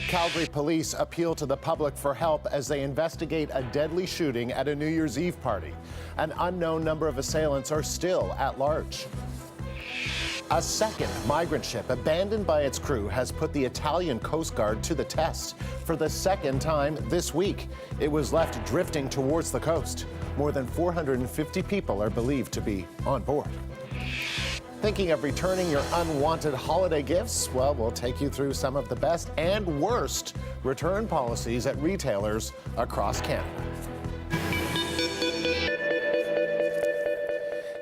Calgary police appeal to the public for help as they investigate a deadly shooting at a New Year's Eve party. An unknown number of assailants are still at large. A second migrant ship abandoned by its crew has put the Italian Coast Guard to the test for the second time this week. It was left drifting towards the coast. More than 450 people are believed to be on board. Thinking of returning your unwanted holiday gifts? Well, we'll take you through some of the best and worst return policies at retailers across Canada.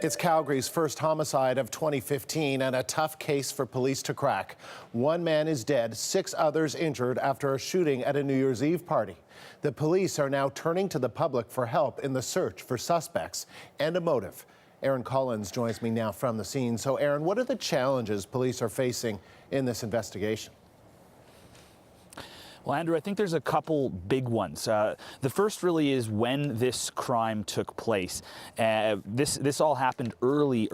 It's Calgary's first homicide of 2015 and a tough case for police to crack. One man is dead, 6 others injured after a shooting at a New Year's Eve party. The police are now turning to the public for help in the search for suspects and a motive. Erin Collins joins me now from the scene. So, Erin, what are the challenges police are facing in this investigation? Well, Andrew, I think there's a couple big ones. The first really is when this crime took place. This all happened early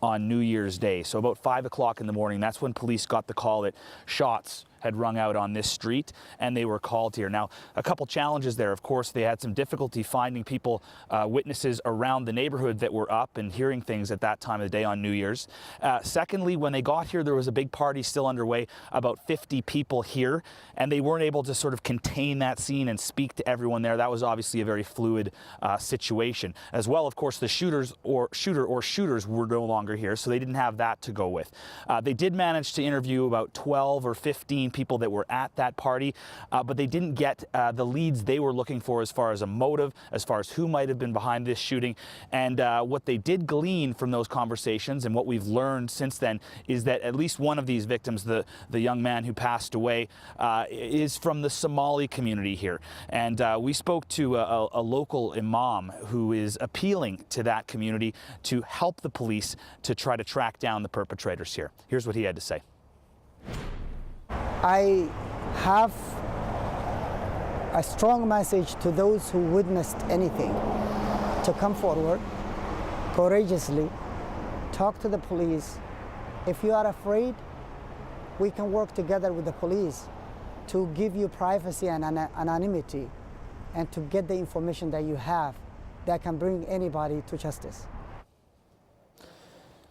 on New Year's Day. So about 5 o'clock in the morning, that's when police got the call that shots had rung out on this street, and they were called here. Now, a couple challenges there. Of course, they had some difficulty finding people, witnesses around the neighborhood that were up and hearing things at that time of the day on New Year's. Secondly, when they got here, there was a big party still underway, about 50 people here, and they weren't able to sort of contain that scene and speak to everyone there. That was obviously a very fluid situation. As well, of course, the shooter or shooters were no longer here, so they didn't have that to go with. They did manage to interview about 12 or 15 people that were at that party, but they didn't get the leads they were looking for as far as a motive, as far as who might have been behind this shooting. And what they did glean from those conversations, and what we've learned since then, is that at least one of these victims, the young man who passed away, is from the Somali community here. And we spoke to a local imam who is appealing to that community to help the police to try to track down the perpetrators here. Here's what he had to say. I have a strong message to those who witnessed anything to come forward courageously, talk to the police. If you are afraid, we can work together with the police to give you privacy and anonymity and to get the information that you have that can bring anybody to justice.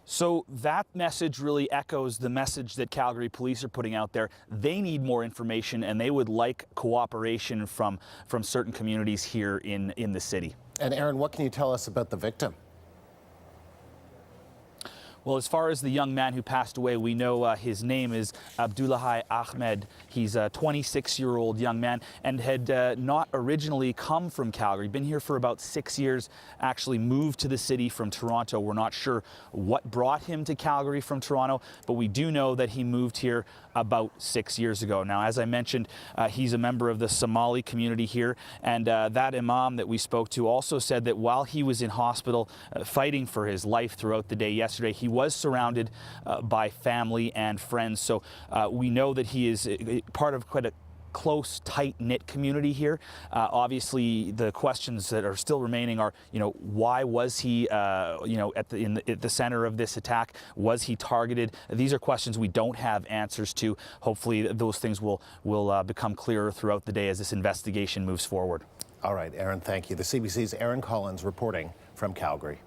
So that message really echoes the message that Calgary police are putting out there. They need more information, and they would like cooperation from certain communities here in the city. And Erin, what can you tell us about the victim? Well, as far as the young man who passed away, we know his name is Abdullahi Ahmed. He's a 26-year-old young man and had not originally come from Calgary. Been here for about 6 years, actually moved to the city from Toronto. We're not sure what brought him to Calgary from Toronto, but we do know that he moved here about 6 years ago. Now, as I mentioned, he's a member of the Somali community here, and that imam that we spoke to also said that while he was in hospital fighting for his life throughout the day yesterday, he was surrounded by family and friends. So we know that he is part of quite a close, tight-knit community here. Obviously, the questions that are still remaining are, why was he, at the center of this attack? Was he targeted? These are questions we don't have answers to. Hopefully, those things will become clearer throughout the day as this investigation moves forward. All right, Erin, thank you. The CBC's Erin Collins reporting from Calgary.